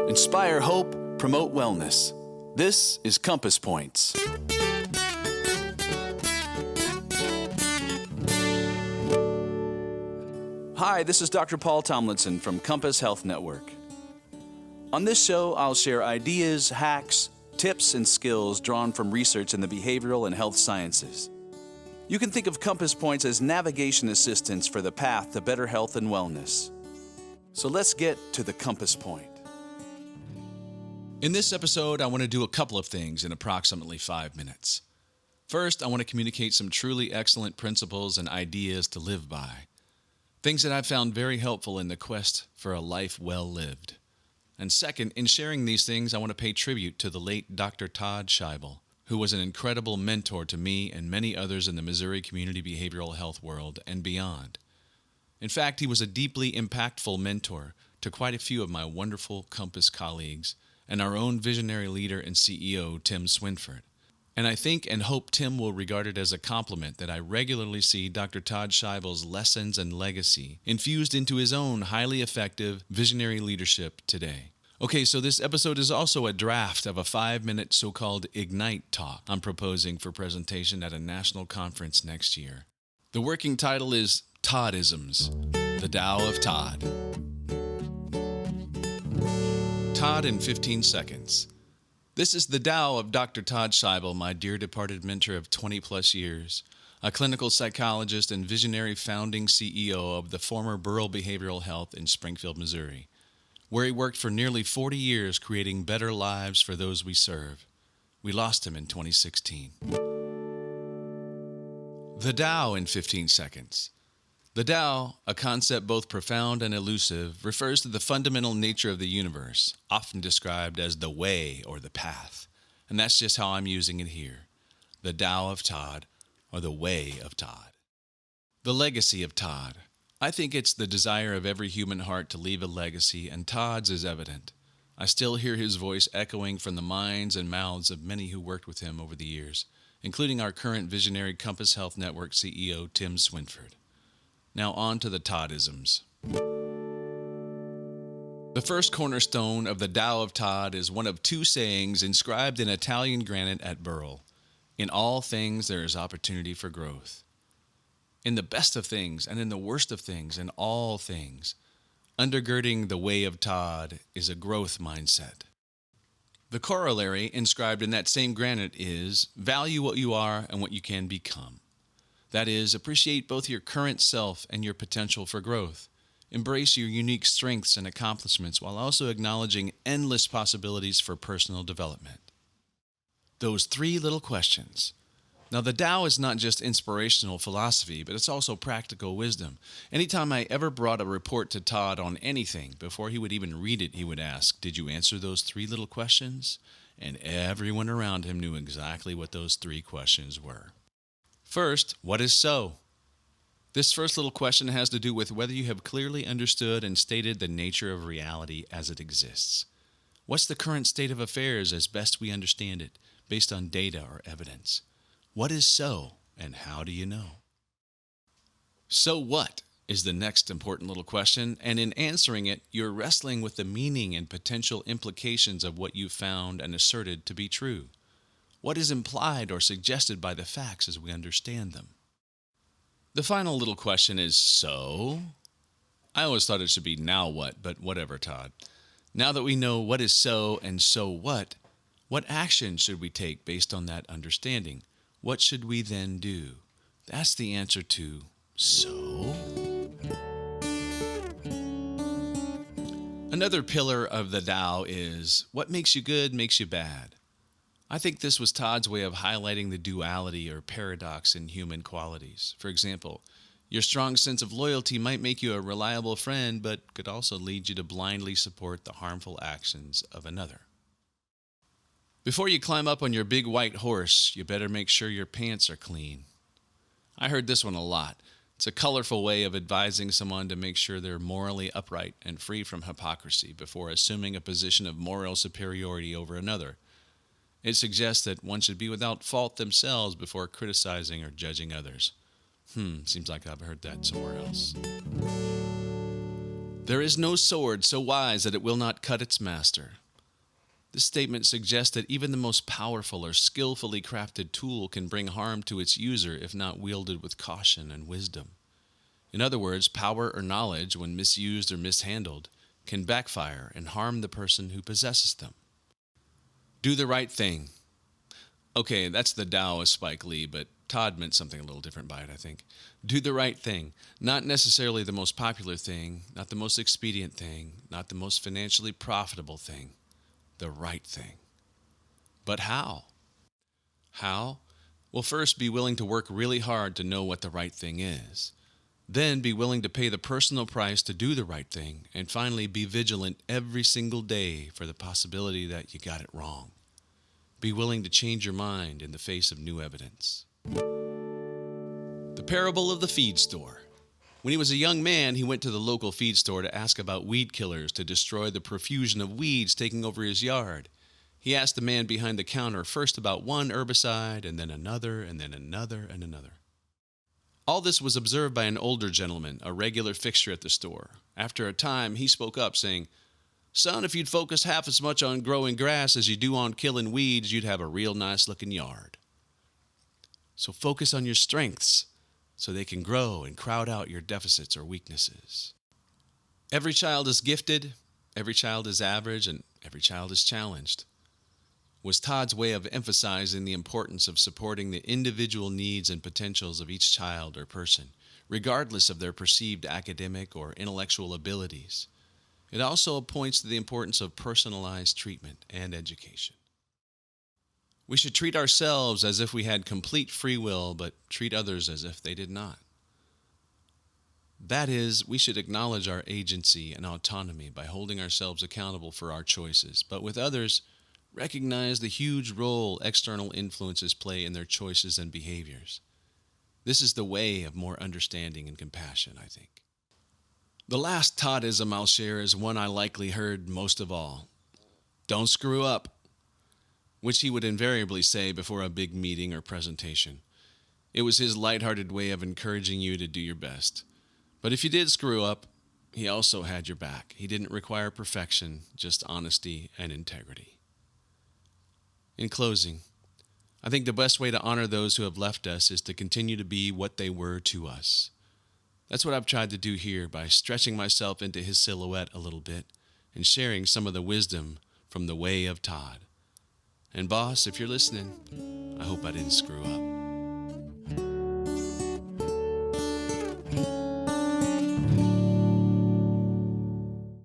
Inspire hope, promote wellness. This is Compass Points. Hi, this is Dr. Paul Thomlinson from Compass Health Network. On this show, I'll share ideas, hacks, tips, and skills drawn from research in the behavioral and health sciences. You can think of Compass Points as navigation assistance for the path to better health and wellness. So let's get to the Compass Point. In this episode, I want to do a couple of things in approximately 5 minutes. First, I want to communicate some truly excellent principles and ideas to live by. Things that I've found very helpful in the quest for a life well lived. And second, in sharing these things, I want to pay tribute to the late Dr. Todd Scheibel, who was an incredible mentor to me and many others in the Missouri community behavioral health world and beyond. In fact, he was a deeply impactful mentor to quite a few of my wonderful Compass colleagues and our own visionary leader and CEO, Tim Swinford. And I think and hope Tim will regard it as a compliment that I regularly see Dr. Todd Scheibel's lessons and legacy infused into his own highly effective visionary leadership today. Okay, so this episode is also a draft of a 5-minute so-called Ignite talk I'm proposing for presentation at a national conference next year. The working title is Toddisms, the Tao of Todd. Todd in 15 seconds. This is the Tao of Dr. Todd Scheibel, my dear departed mentor of 20-plus years, a clinical psychologist and visionary founding CEO of the former Burrell Behavioral Health in Springfield, Missouri, where he worked for nearly 40 years creating better lives for those we serve. We lost him in 2016. The Tao in 15 seconds. The Tao, a concept both profound and elusive, refers to the fundamental nature of the universe, often described as the way or the path. And that's just how I'm using it here. The Tao of Todd, or the way of Todd. The legacy of Todd. I think it's the desire of every human heart to leave a legacy, and Todd's is evident. I still hear his voice echoing from the minds and mouths of many who worked with him over the years, including our current visionary Compass Health Network CEO, Tim Swinford. Now on to the Toddisms. The first cornerstone of the Tao of Todd is one of two sayings inscribed in Italian granite at Burrell. In all things there is opportunity for growth. In the best of things and in the worst of things, in all things, undergirding the way of Todd is a growth mindset. The corollary inscribed in that same granite is value what you are and what you can become. That is, appreciate both your current self and your potential for growth. Embrace your unique strengths and accomplishments while also acknowledging endless possibilities for personal development. Those 3 little questions. Now, the Tao is not just inspirational philosophy, but it's also practical wisdom. Anytime I ever brought a report to Todd on anything, before he would even read it, he would ask, "Did you answer those 3 little questions?" And everyone around him knew exactly what those 3 questions were. First, what is so? This first little question has to do with whether you have clearly understood and stated the nature of reality as it exists. What's the current state of affairs as best we understand it, based on data or evidence? What is so, and how do you know? So what is the next important little question, and in answering it, you're wrestling with the meaning and potential implications of what you've found and asserted to be true. What is implied or suggested by the facts as we understand them? The final little question is, so? I always thought it should be now what, but whatever, Todd. Now that we know what is so and so what action should we take based on that understanding? What should we then do? That's the answer to so. Another pillar of the Tao is what makes you good makes you bad. I think this was Todd's way of highlighting the duality or paradox in human qualities. For example, your strong sense of loyalty might make you a reliable friend, but could also lead you to blindly support the harmful actions of another. Before you climb up on your big white horse, you better make sure your pants are clean. I heard this one a lot. It's a colorful way of advising someone to make sure they're morally upright and free from hypocrisy before assuming a position of moral superiority over another. It suggests that one should be without fault themselves before criticizing or judging others. Seems like I've heard that somewhere else. There is no sword so wise that it will not cut its master. This statement suggests that even the most powerful or skillfully crafted tool can bring harm to its user if not wielded with caution and wisdom. In other words, power or knowledge, when misused or mishandled, can backfire and harm the person who possesses them. Do the right thing. Okay, that's the Tao of Spike Lee, but Todd meant something a little different by it, I think. Do the right thing. Not necessarily the most popular thing, not the most expedient thing, not the most financially profitable thing. The right thing. But how? How? Well, first, be willing to work really hard to know what the right thing is. Then be willing to pay the personal price to do the right thing. And finally, be vigilant every single day for the possibility that you got it wrong. Be willing to change your mind in the face of new evidence. The parable of the feed store. When he was a young man, he went to the local feed store to ask about weed killers to destroy the profusion of weeds taking over his yard. He asked the man behind the counter first about one herbicide, and then another, and then another, and another. All this was observed by an older gentleman, a regular fixture at the store. After a time, he spoke up, saying, "Son, if you'd focus half as much on growing grass as you do on killing weeds, you'd have a real nice-looking yard. So focus on your strengths, so they can grow and crowd out your deficits or weaknesses." Every child is gifted, every child is average, and every child is challenged. Was Todd's way of emphasizing the importance of supporting the individual needs and potentials of each child or person, regardless of their perceived academic or intellectual abilities. It also points to the importance of personalized treatment and education. We should treat ourselves as if we had complete free will, but treat others as if they did not. That is, we should acknowledge our agency and autonomy by holding ourselves accountable for our choices, but with others, recognize the huge role external influences play in their choices and behaviors. This is the way of more understanding and compassion, I think. The last Toddism I'll share is one I likely heard most of all. Don't screw up, which he would invariably say before a big meeting or presentation. It was his lighthearted way of encouraging you to do your best. But if you did screw up, he also had your back. He didn't require perfection, just honesty and integrity. In closing, I think the best way to honor those who have left us is to continue to be what they were to us. That's what I've tried to do here by stretching myself into his silhouette a little bit and sharing some of the wisdom from the way of Todd. And boss, if you're listening, I hope I didn't screw up.